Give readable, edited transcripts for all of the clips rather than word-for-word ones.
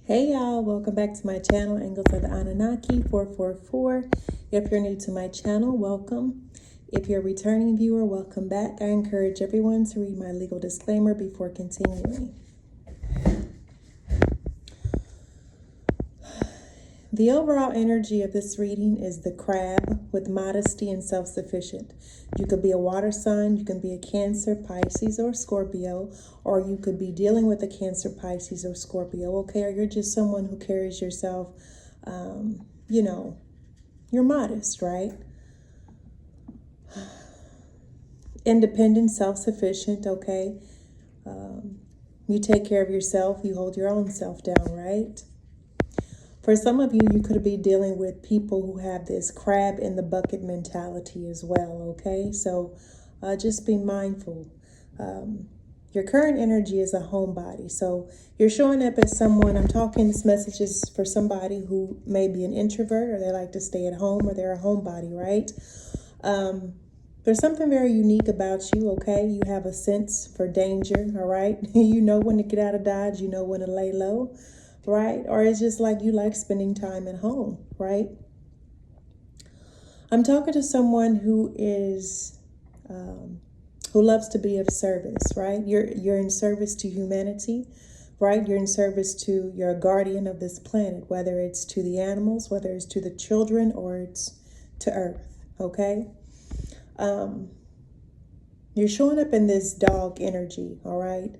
Hey y'all, welcome back to my channel, Angles of the Anunnaki 444. If you're new to my channel, welcome. If you're a returning viewer, welcome back. I encourage everyone to read my legal disclaimer before continuing. The overall energy of this reading is the crab with modesty and self-sufficient. You could be a water sign, you can be a Cancer, Pisces, or Scorpio, or you could be dealing with a Cancer, Pisces, or Scorpio, okay? Or you're just someone who carries yourself, you're modest, right? Independent, self-sufficient, okay? You take care of yourself, you hold your own self down, right? For some of you, you could be dealing with people who have this crab in the bucket mentality as well, okay? So just be mindful. Your current energy is a homebody. So you're showing up as someone, I'm talking this message is for somebody who may be an introvert or they like to stay at home or they're a homebody, right? There's something very unique about you, okay? You have a sense for danger, all right? You know when to get out of Dodge, you know when to lay low. Right? Or it's just like you like spending time at home, right? I'm talking to someone who is, who loves to be of service, right? You're in service to humanity, right? You're in service to your guardian of this planet, whether it's to the animals, whether it's to the children, or it's to Earth, okay? You're showing up in this dog energy, all right?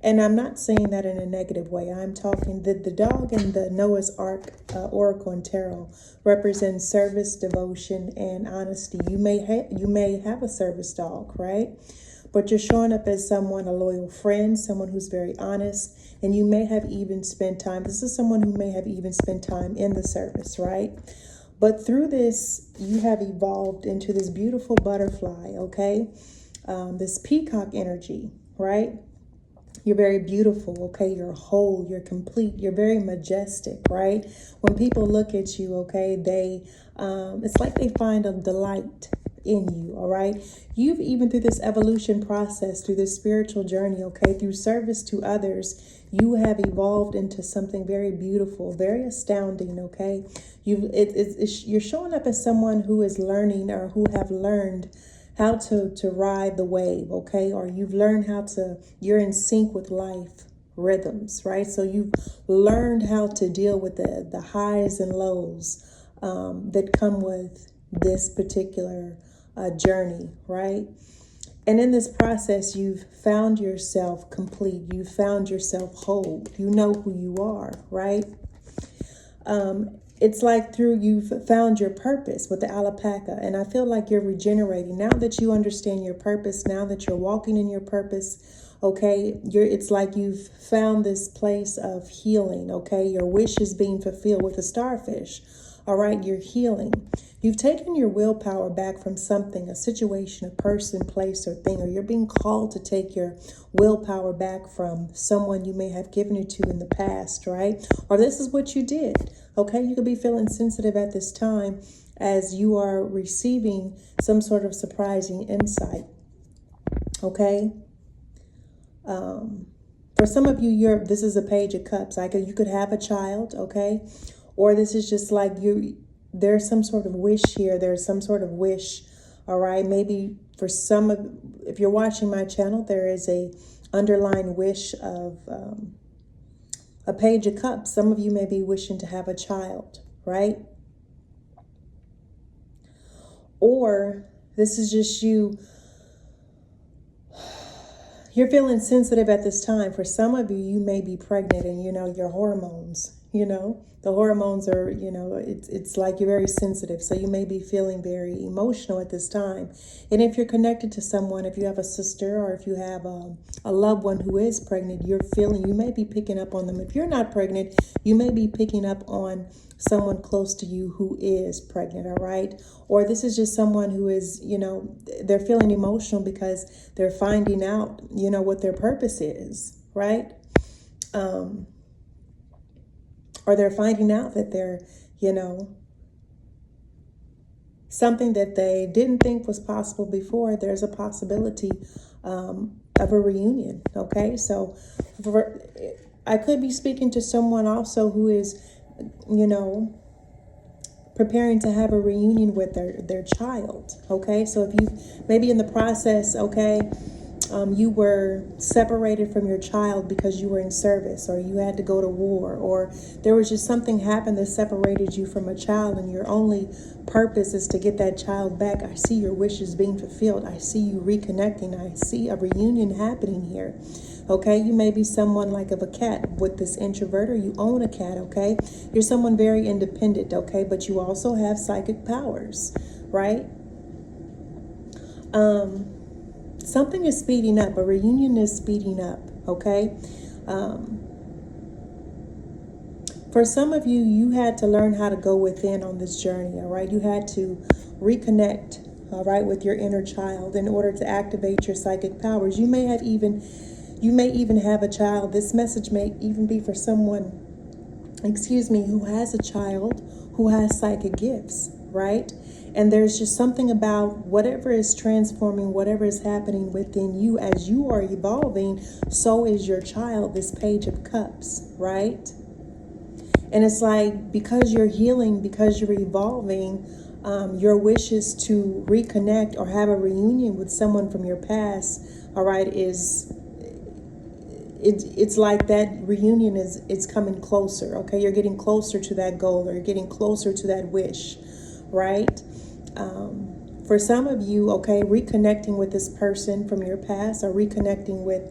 And I'm not saying that in a negative way. I'm talking the dog in the Noah's Ark Oracle and Tarot represents service, devotion, and honesty. You may have a service dog, right? But you're showing up as someone, a loyal friend, someone who's very honest, and you may have even spent time. This is someone who may have even spent time in the service, right? But through this, you have evolved into this beautiful butterfly, okay? This peacock energy, right? You're very beautiful, okay? You're whole, you're complete, you're very majestic, right? When people look at you, okay, it's like they find a delight in you, all right? You've even through this evolution process, through this spiritual journey, okay, through service to others, you have evolved into something very beautiful, very astounding, okay? You're showing up as someone who is learning or who have learned how to ride the wave, okay? Or you've learned you're in sync with life rhythms, right? So you've learned how to deal with the highs and lows that come with this particular journey, right? And in this process, you've found yourself complete. You've found yourself whole. You know who you are, right? It's like you've found your purpose with the alpaca, and I feel like you're regenerating now that you understand your purpose. Now that you're walking in your purpose, okay, it's like you've found this place of healing. Okay, your wish is being fulfilled with a starfish. All right, you're healing. You've taken your willpower back from something, a situation, a person, place, or thing, or you're being called to take your willpower back from someone you may have given it to in the past, right? Or this is what you did, okay? You could be feeling sensitive at this time as you are receiving some sort of surprising insight, okay? For some of you, this is a Page of Cups. You could have a child, okay? Or this is just like there's some sort of wish here. There's some sort of wish, all right? Maybe for if you're watching my channel, there is a underlying wish of a Page of Cups. Some of you may be wishing to have a child, right? Or this is just you're feeling sensitive at this time. For some of you, you may be pregnant and, your hormones, the hormones are, it's like you're very sensitive. So you may be feeling very emotional at this time. And if you're connected to someone, if you have a sister or if you have a loved one who is pregnant, you may be picking up on them. If you're not pregnant, you may be picking up on someone close to you who is pregnant, all right? Or this is just someone who is, they're feeling emotional because they're finding out, what their purpose is, right? Or they're finding out that they're, something that they didn't think was possible before. There's a possibility of a reunion, okay? So I could be speaking to someone also who is, you know, preparing to have a reunion with their child. Okay, so if you maybe in the process, okay, you were separated from your child because you were in service, or you had to go to war, or there was just something happened that separated you from a child, and your only purpose is to get that child back. I see your wishes being fulfilled. I see you reconnecting. I see a reunion happening here. Okay, you may be someone like of a cat with this introvert, or you own a cat. Okay, you're someone very independent. Okay, but you also have psychic powers, right? Something is speeding up. A reunion is speeding up. Okay. For some of you, you had to learn how to go within on this journey. All right, you had to reconnect. All right, with your inner child in order to activate your psychic powers. You may even have a child. This message may even be for someone, who has a child who has psychic gifts, right? And there's just something about whatever is transforming, whatever is happening within you as you are evolving, so is your child, this Page of Cups, right? And it's like, because you're healing, because you're evolving, your wishes to reconnect or have a reunion with someone from your past, all right, it's like that reunion it's coming closer. Okay, you're getting closer to that goal, or you're getting closer to that wish, right? For some of you, okay, reconnecting with this person from your past, or reconnecting with,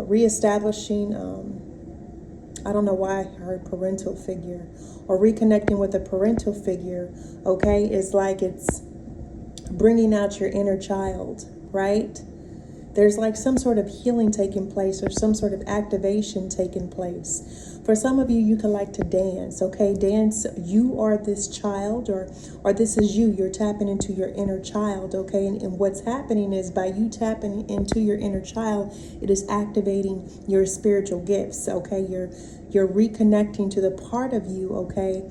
reestablishing, I don't know why I heard parental figure, or reconnecting with a parental figure, okay, is like it's bringing out your inner child, right? There's like some sort of healing taking place, or some sort of activation taking place. For some of you, you can like to dance, okay? Dance, you are this child, or this is you. You're tapping into your inner child, okay? And what's happening is, by you tapping into your inner child, it is activating your spiritual gifts, okay? You're reconnecting to the part of you, okay?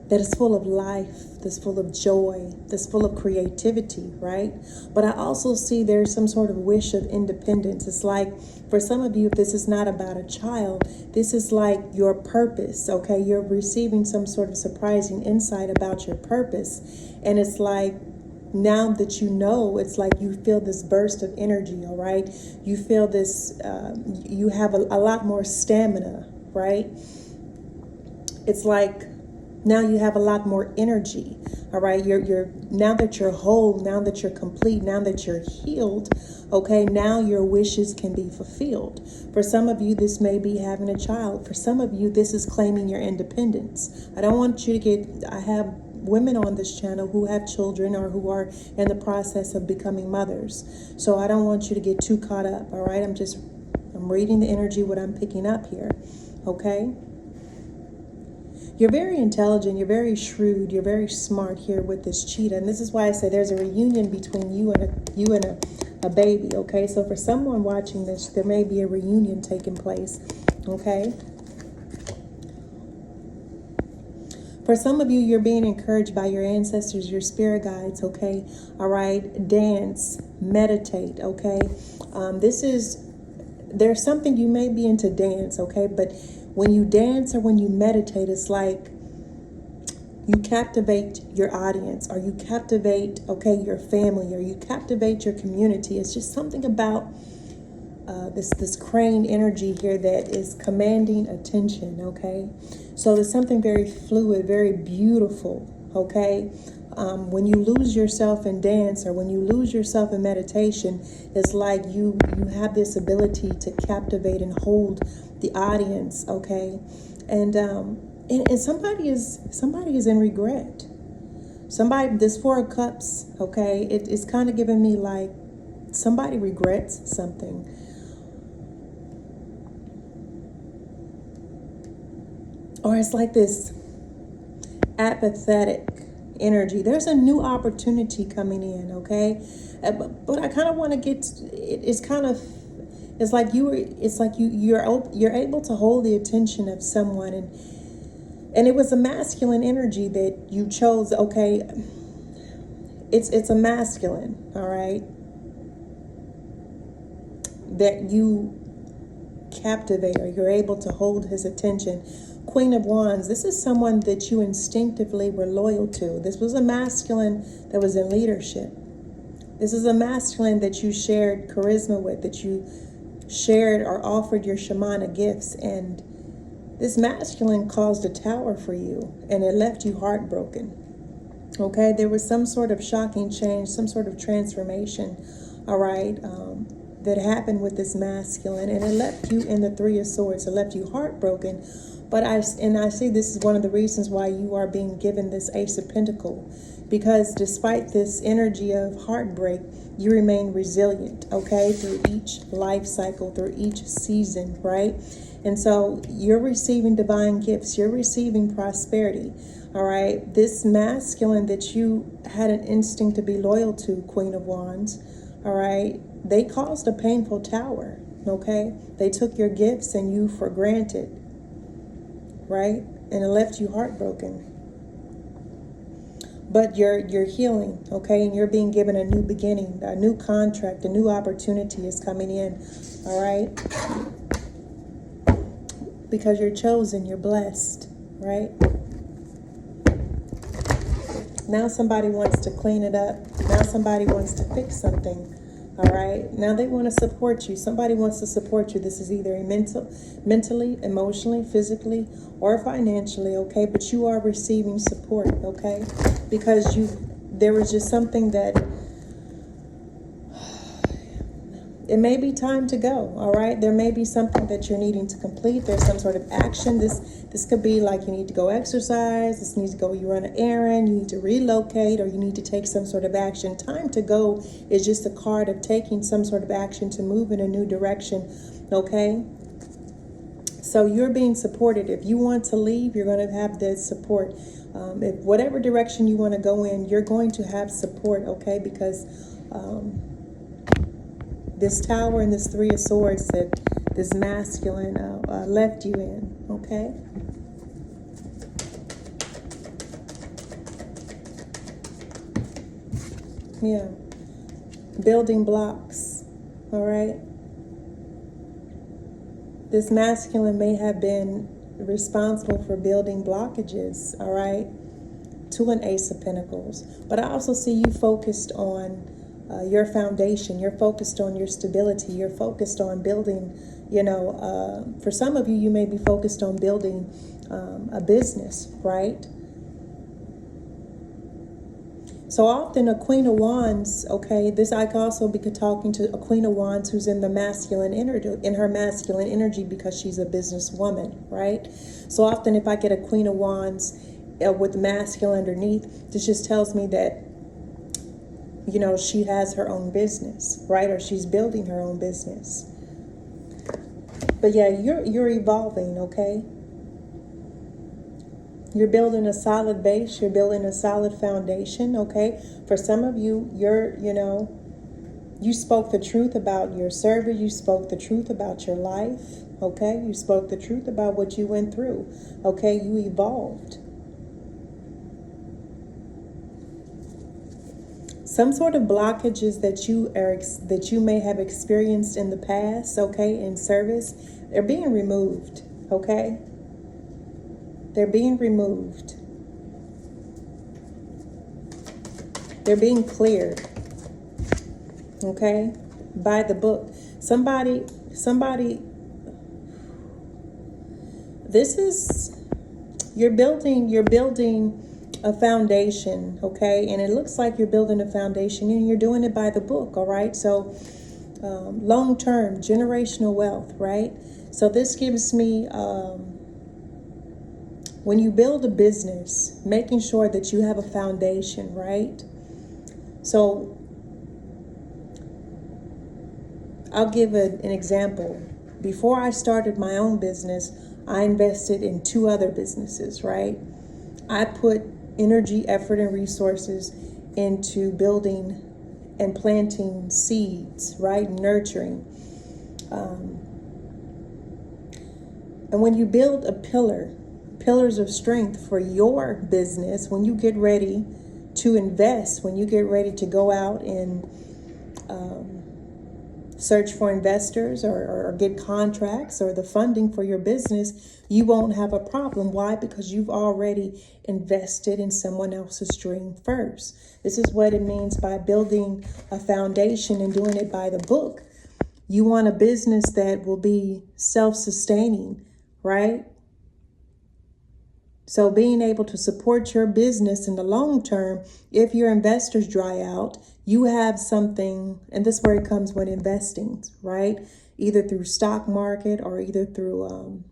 That is full of life, that's full of joy, that's full of creativity, right? But I also see there's some sort of wish of independence. It's like, for some of you, if this is not about a child, this is like your purpose, okay? You're receiving some sort of surprising insight about your purpose. And it's like, now that you know, it's like you feel this burst of energy, all right? You feel this, you have a lot more stamina, right? It's like, now you have a lot more energy, all right? You're now that you're whole, now that you're complete, now that you're healed, okay, now your wishes can be fulfilled. For some of you, this may be having a child. For some of you, this is claiming your independence. I don't want you to I have women on this channel who have children, or who are in the process of becoming mothers. So I don't want you to get too caught up, all right? I'm reading the energy, what I'm picking up here, okay? You're very intelligent, you're very shrewd, you're very smart here with this cheetah. And this is why I say there's a reunion between you and a baby, okay? So for someone watching this, there may be a reunion taking place, okay? For some of you, you're being encouraged by your ancestors, your spirit guides, okay? All right, dance, meditate, okay? There's something, you may be into dance, okay? But when you dance or when you meditate, it's like you captivate your audience, or you captivate, okay, your family, or you captivate your community. It's just something about this crane energy here that is commanding attention, okay? So there's something very fluid, very beautiful, okay? When you lose yourself in dance, or when you lose yourself in meditation, it's like you have this ability to captivate and hold the audience, okay? And somebody is in regret. This Four of Cups, okay, it's kind of giving me like somebody regrets something. Or it's like this apathetic energy. There's a new opportunity coming in, okay? But I kind of want to get, it's like you're able to hold the attention of someone, and it was a masculine energy that you chose, okay? It's a masculine, all right? That you captivate, or you're able to hold his attention. Queen of Wands, this is someone that you instinctively were loyal to. This was a masculine that was in leadership. This is a masculine that you shared charisma with, that you shared or offered your shamanic gifts. And this masculine caused a tower for you, and it left you heartbroken. Okay, there was some sort of shocking change, some sort of transformation, all right, that happened with this masculine, and it left you in the Three of Swords. It left you heartbroken. But I see this is one of the reasons why you are being given this Ace of Pentacles, because despite this energy of heartbreak, you remain resilient, okay, through each life cycle, through each season, right? And so you're receiving divine gifts. You're receiving prosperity, all right? This masculine that you had an instinct to be loyal to, Queen of Wands, all right, they caused a painful tower, okay? They took your gifts and you for granted, right? And it left you heartbroken. But you're healing, okay? And you're being given a new beginning, a new contract, a new opportunity is coming in, all right? Because you're chosen, you're blessed, right? Now somebody wants to clean it up. Now somebody wants to fix something. All right. Now they want to support you. Somebody wants to support you. This is either a mentally, emotionally, physically, or financially. Okay. But you are receiving support. Okay. Because there was just something that it may be time to go. All right. There may be something that you're needing to complete. There's some sort of action. This could be like you need to go exercise. This needs to go, you run an errand, you need to relocate, or you need to take some sort of action. Time to go is just a card of taking some sort of action to move in a new direction. Okay. So you're being supported. If you want to leave, you're going to have the support. If whatever direction you want to go in, you're going to have support. Okay. Because, this tower and this Three of Swords that this masculine left you in, okay? Yeah. Building blocks, all right? This masculine may have been responsible for building blockages, all right, to an Ace of Pentacles. But I also see you focused on your foundation. You're focused on your stability. You're focused on building, for some of you, you may be focused on building a business, right? So often a Queen of Wands, okay, I could also be talking to a Queen of Wands who's in the masculine energy, in her masculine energy, because she's a businesswoman, right? So often if I get a Queen of Wands with masculine underneath, this just tells me that she has her own business, right? Or she's building her own business. But yeah, you're evolving, okay? You're building a solid base. You're building a solid foundation, okay? For some of you, you spoke the truth about your service. You spoke the truth about your life, okay? You spoke the truth about what you went through, okay? You evolved. Some sort of blockages that you may have experienced in the past, okay, in service, they're being removed, okay? They're being removed. They're being cleared, okay, by the book. Somebody, you're building a foundation, okay? And it looks like you're building a foundation and you're doing it by the book, all right? So long-term, generational wealth, right? So this gives me, when you build a business, making sure that you have a foundation, right? So I'll give an example. Before I started my own business, I invested in 2 other businesses, right? I put energy, effort, and resources into building and planting seeds, right? Nurturing. And when you build a pillars of strength for your business, when you get ready to invest, when you get ready to go out and search for investors or get contracts or the funding for your business, you won't have a problem. Why? Because you've already invested in someone else's dream first. This is what it means by building a foundation and doing it by the book. You want a business that will be self-sustaining, right? So being able to support your business in the long term, if your investors dry out, you have something, and this is where it comes with investing, right? Either through stock market or either through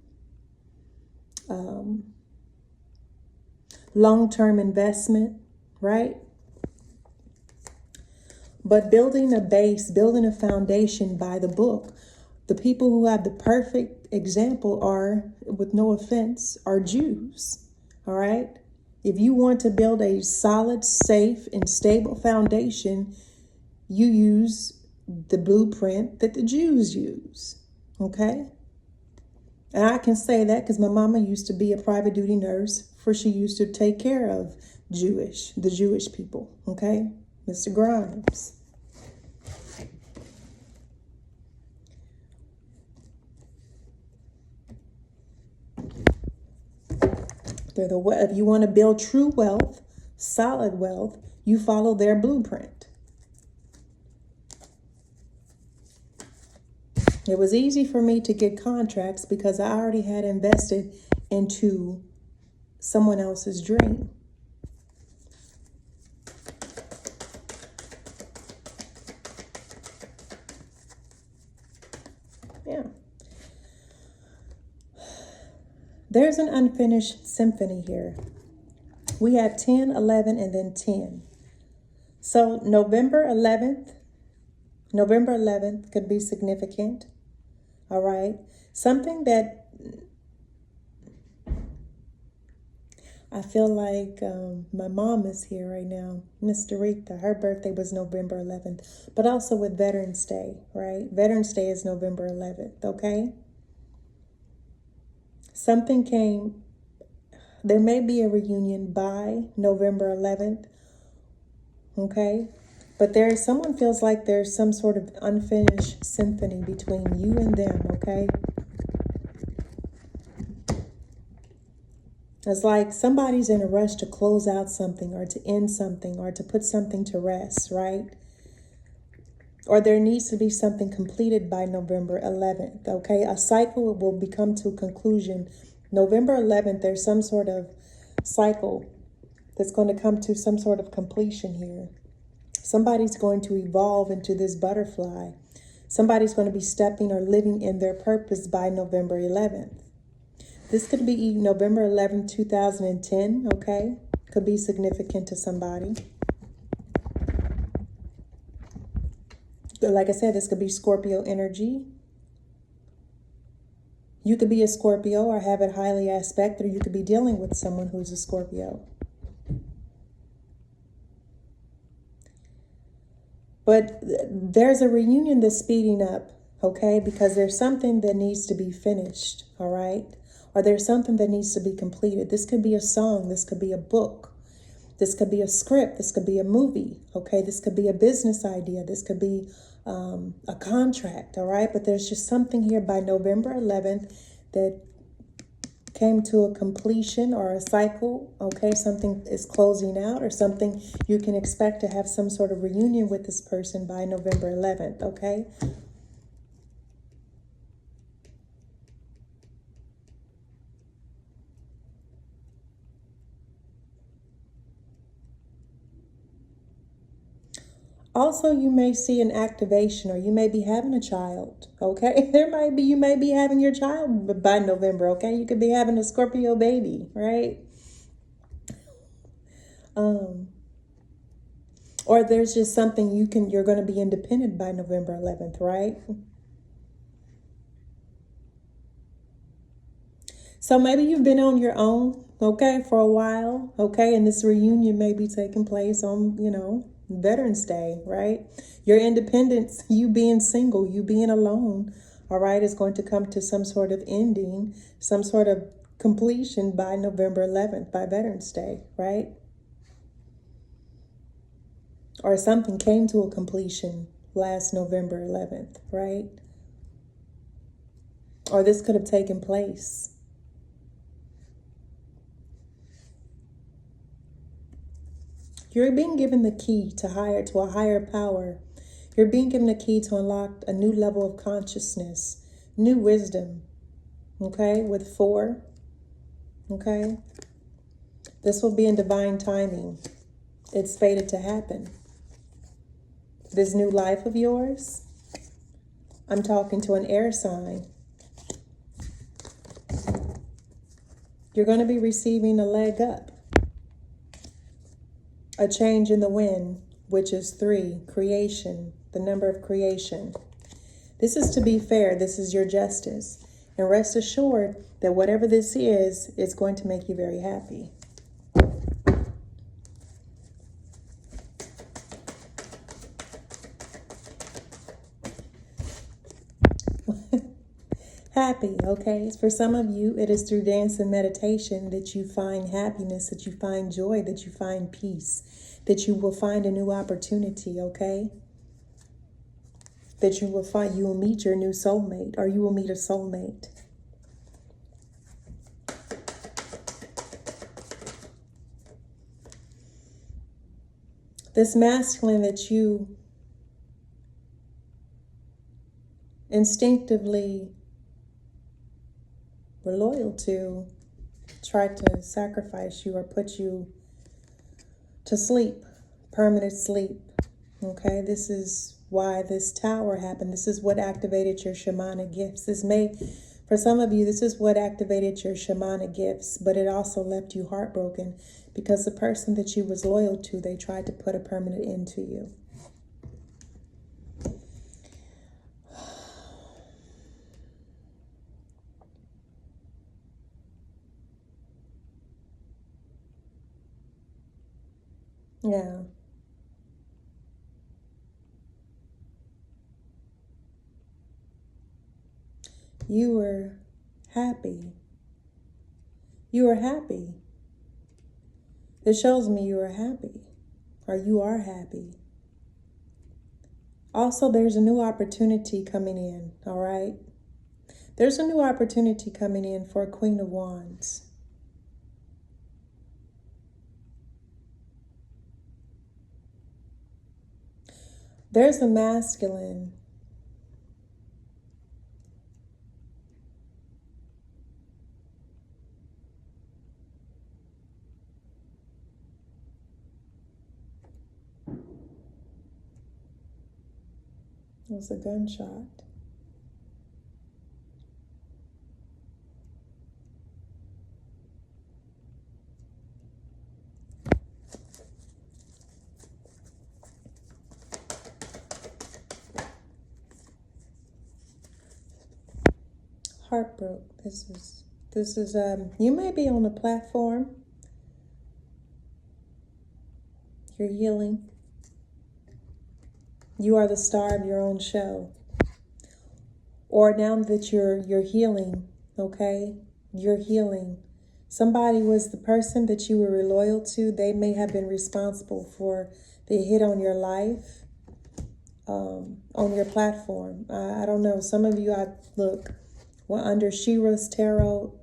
long-term investment, right? But building a base, building a foundation by the book. The people who have the perfect example are, with no offense, are Jews. All right. If you want to build a solid, safe, and stable foundation, you use the blueprint that the Jews use. Okay. And I can say that because my mama used to be a private duty nurse, for she used to take care of the Jewish people. Okay. Mr. Grimes. If you want to build true wealth, solid wealth, you follow their blueprint. It was easy for me to get contracts because I already had invested into someone else's dream. Yeah. There's an unfinished symphony here. We have 10, 11, and then 10. So November 11th could be significant. All right. Something that I feel like my mom is here right now, Miss Doretha. Her birthday was November 11th, but also with Veterans Day, right? Veterans Day is November 11th, okay? Something came, there may be a reunion by November 11th, okay? But someone feels like there's some sort of unfinished symphony between you and them, okay? It's like somebody's in a rush to close out something or to end something or to put something to rest, right? Or there needs to be something completed by November 11th, okay? A cycle will become to a conclusion. November 11th, there's some sort of cycle that's going to come to some sort of completion here. Somebody's going to evolve into this butterfly. Somebody's going to be stepping or living in their purpose by November 11th. This could be November 11th, 2010, okay? Could be significant to somebody. Like I said, this could be Scorpio energy. You could be a Scorpio or have it highly aspect, or you could be dealing with someone who's a Scorpio. But there's a reunion that's speeding up, okay? Because there's something that needs to be finished, all right? Or there's something that needs to be completed. This could be a song. This could be a book. This could be a script. This could be a movie, okay? This could be a business idea. This could be a contract, all right? But there's just something here by November 11th that came to a completion or a cycle, okay? Something is closing out or something you can expect to have some sort of reunion with this person by November 11th, okay? Also, you may see an activation, or you may be having a child, okay? You may be having your child by November, okay? You could be having a Scorpio baby, right? Or there's just something you're going to be independent by November 11th, right? So maybe you've been on your own, okay, for a while, okay? And this reunion may be taking place on, Veterans Day, right? Your independence, you being single, you being alone, all right, is going to come to some sort of ending, some sort of completion by November 11th, by Veterans Day, right? Or something came to a completion last November 11th, right? Or this could have taken place. You're being given the key to a higher power. You're being given a key to unlock a new level of consciousness, new wisdom. Okay, with 4. Okay, this will be in divine timing. It's fated to happen. This new life of yours, I'm talking to an air sign. You're going to be receiving a leg up. A change in the wind, which is 3, creation, the number of creation. This is to be fair. This is your justice. And rest assured that whatever this is going to make you very happy. Happy, okay? For some of you, it is through dance and meditation that you find happiness, that you find joy, that you find peace, that you will find a new opportunity, okay? That you will meet your new soulmate, or you will meet a soulmate. This masculine that you instinctively were loyal to tried to sacrifice you or put you to sleep, permanent sleep. Okay, this is why this tower happened. This is what activated your shamanic gifts. For some of you, this is what activated your shamanic gifts, but it also left you heartbroken because the person that you was loyal to, they tried to put a permanent end to you. Yeah. You were happy. You were happy. This shows me you are happy, or you are happy. Also, there's a new opportunity coming in, all right? There's a new opportunity coming in for a Queen of Wands. There's a masculine It was a gunshot. Heartbroken. This is you may be on a platform. You're healing. You are the star of your own show. Or now that you're healing, okay? You're healing. Somebody was the person that you were loyal to. They may have been responsible for the hit on your life, on your platform. I don't know. Some of you, under Shira's tarot,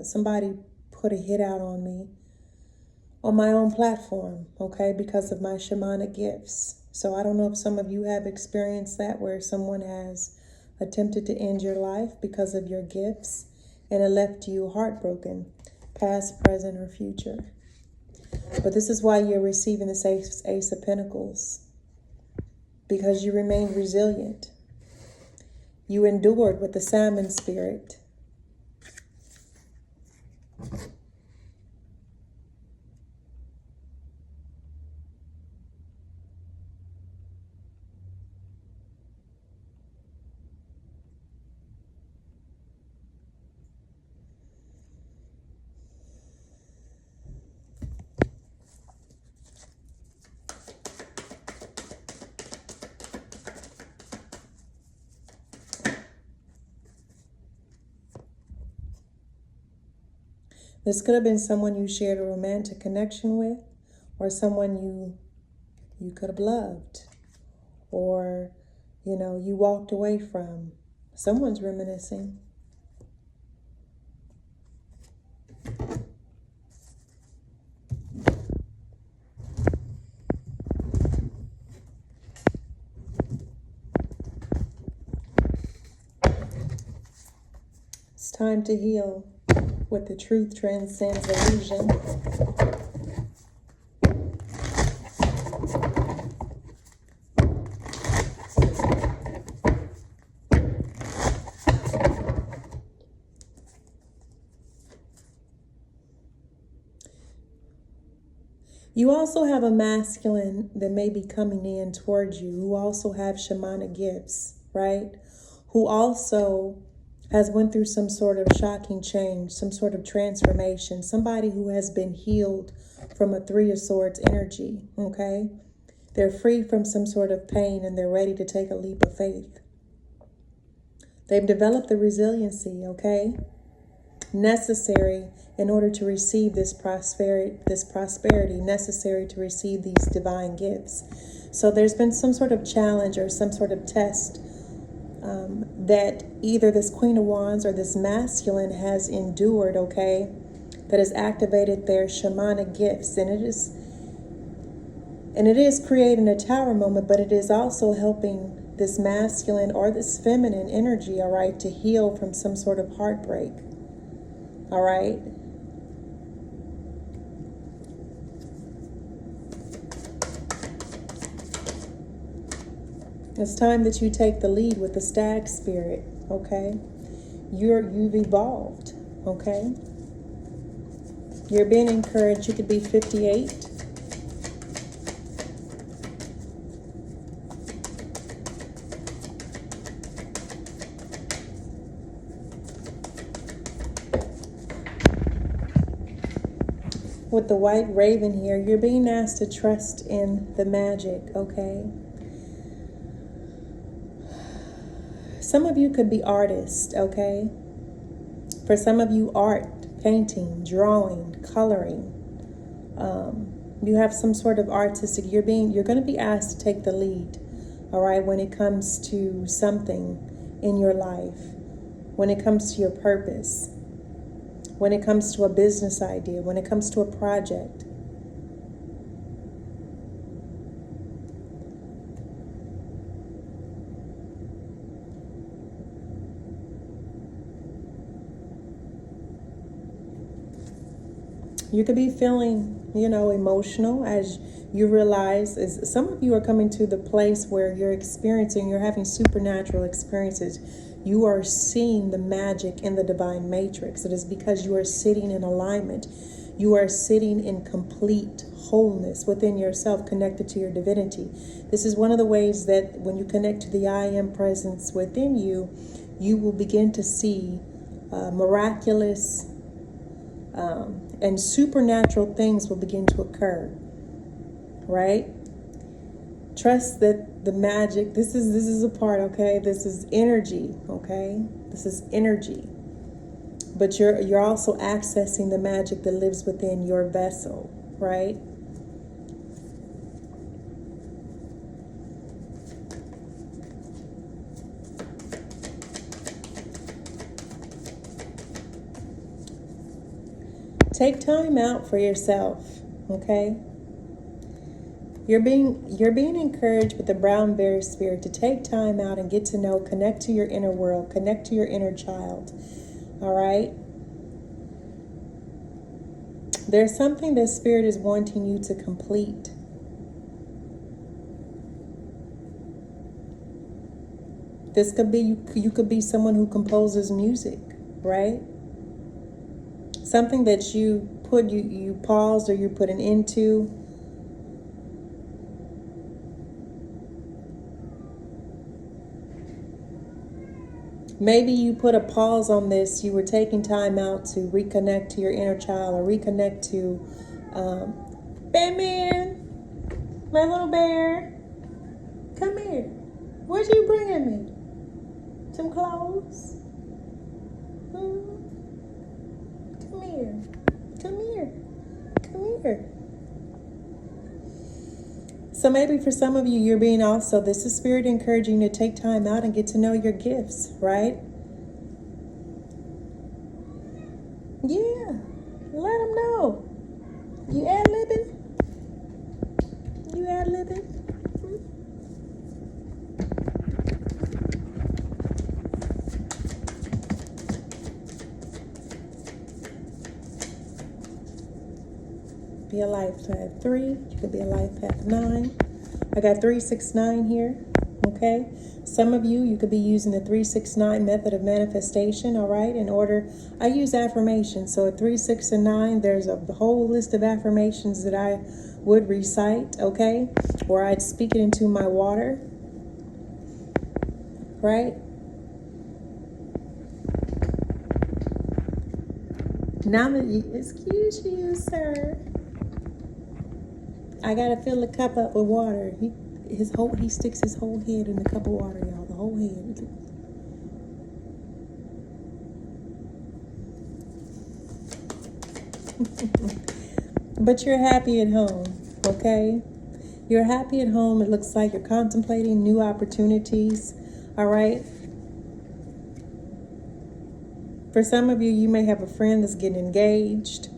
somebody put a hit out on me on my own platform, okay, because of my shamanic gifts. So I don't know if some of you have experienced that, where someone has attempted to end your life because of your gifts, and it left you heartbroken, past, present, or future. But this is why you're receiving this Ace of Pentacles, because you remained resilient. You endured with the salmon spirit. This could have been someone you shared a romantic connection with, or someone you could have loved, or you know, you walked away from. Someone's reminiscing. It's time to heal. What the truth transcends illusion. You also have a masculine that may be coming in towards you, who also have shamanic gifts, right? Who also has went through some sort of shocking change, some sort of transformation, somebody who has been healed from a Three of Swords energy, okay? They're free from some sort of pain and they're ready to take a leap of faith. They've developed the resiliency, okay, necessary in order to receive this prosperity necessary to receive these divine gifts. So there's been some sort of challenge or some sort of test that either this Queen of Wands or this masculine has endured, okay, that has activated their shamanic gifts. And it is creating a tower moment, but it is also helping this masculine or this feminine energy, all right, to heal from some sort of heartbreak, all right? It's time that you take the lead with the stag spirit, okay? You've evolved, okay? You're being encouraged. You could be 58. With the white raven here, you're being asked to trust in the magic, okay? Some of you could be artists, okay? For some of you, art, painting, drawing, coloring. You have some sort of artistic, you're going to be asked to take the lead, all right, when it comes to something in your life, when it comes to your purpose, when it comes to a business idea, when it comes to a project. You could be feeling, emotional as you realize, as some of you are coming to the place where you're having supernatural experiences. You are seeing the magic in the divine matrix. It is because you are sitting in alignment. You are sitting in complete wholeness within yourself, connected to your divinity. This is one of the ways that when you connect to the I Am presence within you, you will begin to see miraculous and supernatural things will begin to occur, right? Trust that the magic, this is a part, okay? This is energy, okay? This is energy. But you're also accessing the magic that lives within your vessel, right? Take time out for yourself, okay? You're being encouraged with the brown bear spirit to take time out and get to know, connect to your inner world, connect to your inner child, all right? There's something that spirit is wanting you to complete. This could be, you could be someone who composes music, right? Something that you paused or you put an end to. Maybe you put a pause on this. You were taking time out to reconnect to your inner child or reconnect to Batman, my little bear. Come here. What you bringing me? Some clothes? Come here. Come here. Come here. So maybe for some of you, you're being also, this is Spirit encouraging you to take time out and get to know your gifts, right? Yeah, let them know. You ad-libbing? You ad-libbing? Be a life path 3. You could be a life path 9. I got 369 here. Okay. Some of you could be using the 369 method of manifestation. All right. In order, I use affirmations. So at 3, 6, and 9, there's a whole list of affirmations that I would recite. Okay. Or I'd speak it into my water. Right. Now that you, excuse you, sir. I gotta fill the cup up with water. He sticks his whole head in the cup of water, y'all. The whole head. But you're happy at home, okay? You're happy at home. It looks like you're contemplating new opportunities, all right? For some of you, you may have a friend that's getting engaged.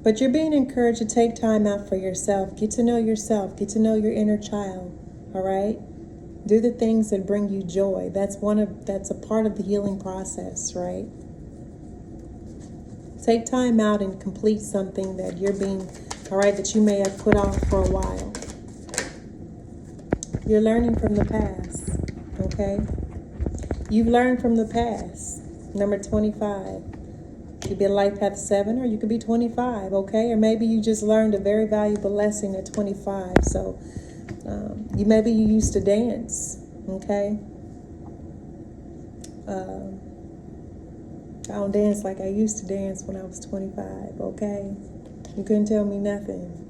But you're being encouraged to take time out for yourself. Get to know yourself. Get to know your inner child. All right? Do the things that bring you joy. That's a part of the healing process, right? Take time out and complete something that that you may have put off for a while. You're learning from the past, okay? You've learned from the past. Number 25. You could be a life path 7, or you could be 25, okay? Or maybe you just learned a very valuable lesson at 25. So maybe you used to dance, okay? I don't dance like I used to dance when I was 25, okay? You couldn't tell me nothing.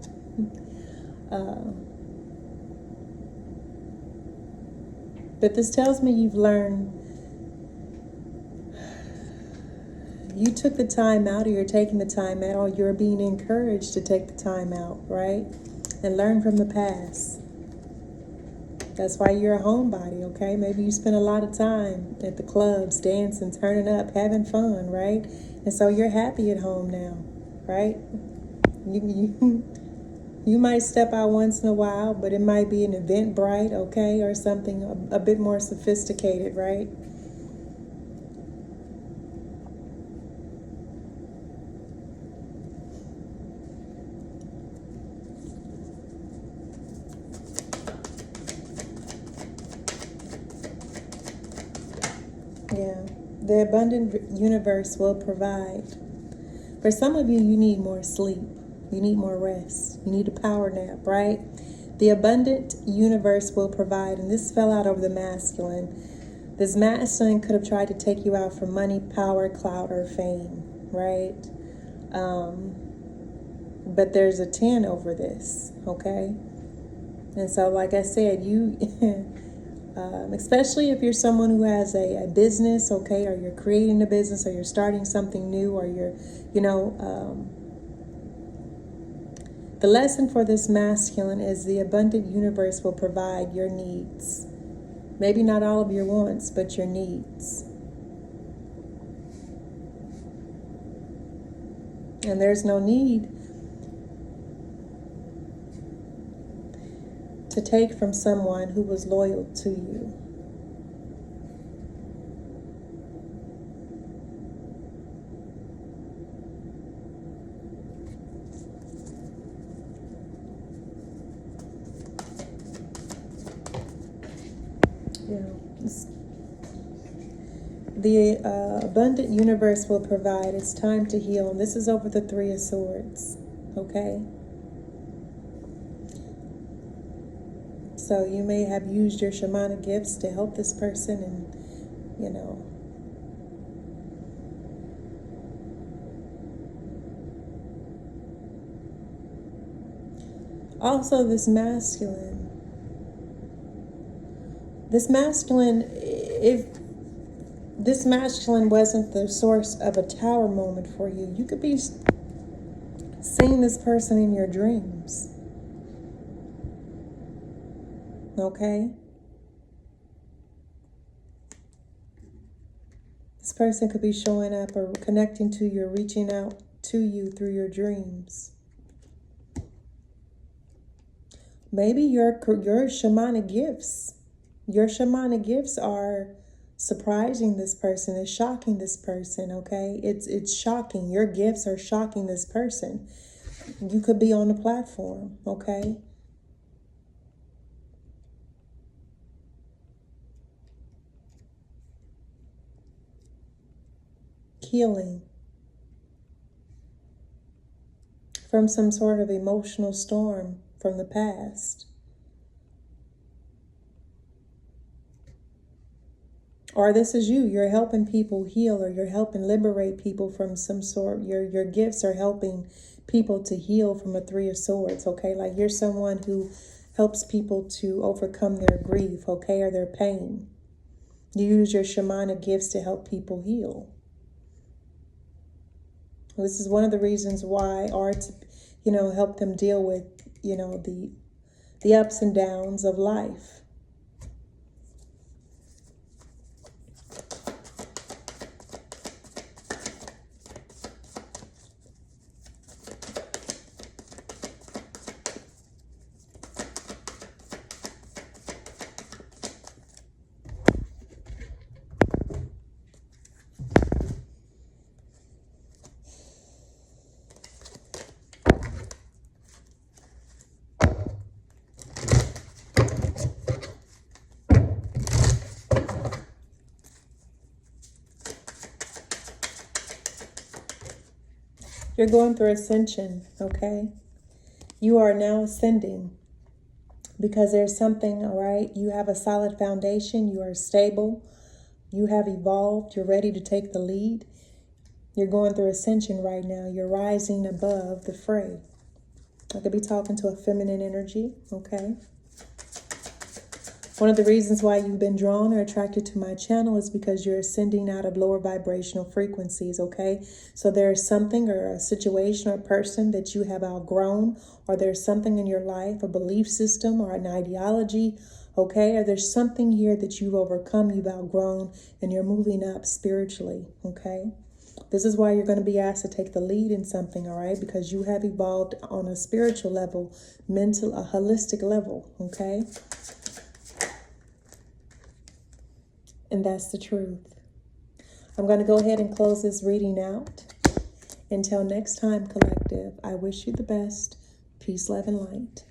But this tells me you've learned. You took the time out, or you're taking the time out, or you're being encouraged to take the time out, right? And learn from the past. That's why you're a homebody, okay? Maybe you spend a lot of time at the clubs, dancing, turning up, having fun, right? And so you're happy at home now, right? You might step out once in a while, but it might be an Eventbrite, okay? Or something a bit more sophisticated, right? Yeah, the abundant universe will provide. For some of you, you need more sleep. You need more rest. You need a power nap, right? The abundant universe will provide. And this fell out over the masculine. This masculine could have tried to take you out for money, power, clout, or fame, right? But there's a 10 over this, okay? And so, like I said, you... especially if you're someone who has a business, okay, or you're creating a business, or you're starting something new, or you're, the lesson for this masculine is the abundant universe will provide your needs. Maybe not all of your wants, but your needs. And there's no need to take from someone who was loyal to you. The abundant universe will provide. It's time to heal. And this is over the 3 of Swords, okay? So you may have used your shamanic gifts to help this person, and, Also, this masculine, if this masculine wasn't the source of a tower moment for you. You could be seeing this person in your dreams. Okay? This person could be showing up or connecting to you, or reaching out to you through your dreams. Maybe your shamanic gifts. Your shamanic gifts are surprising this person, it's shocking this person, okay? It's shocking. Your gifts are shocking this person. You could be on a platform, okay? Healing from some sort of emotional storm from the past. Or this is you. You're helping people heal, or you're helping liberate people from some sort. Your gifts are helping people to heal from a 3 of Swords, okay? Like you're someone who helps people to overcome their grief, okay, or their pain. You use your shamanic gifts to help people heal. This is one of the reasons why arts, help them deal with, the ups and downs of life. You're going through ascension, okay? You are now ascending because there's something, all right? You have a solid foundation. You are stable. You have evolved. You're ready to take the lead. You're going through ascension right now. You're rising above the fray. I could be talking to a feminine energy, okay? One of the reasons why you've been drawn or attracted to my channel is because you're ascending out of lower vibrational frequencies, okay? So there's something or a situation or a person that you have outgrown, or there's something in your life, a belief system or an ideology, okay? Or there's something here that you've overcome, you've outgrown, and you're moving up spiritually, okay? This is why you're going to be asked to take the lead in something, all right? Because you have evolved on a spiritual level, mental, a holistic level, okay? And that's the truth. I'm going to go ahead and close this reading out. Until next time, collective, I wish you the best. Peace, love, and light.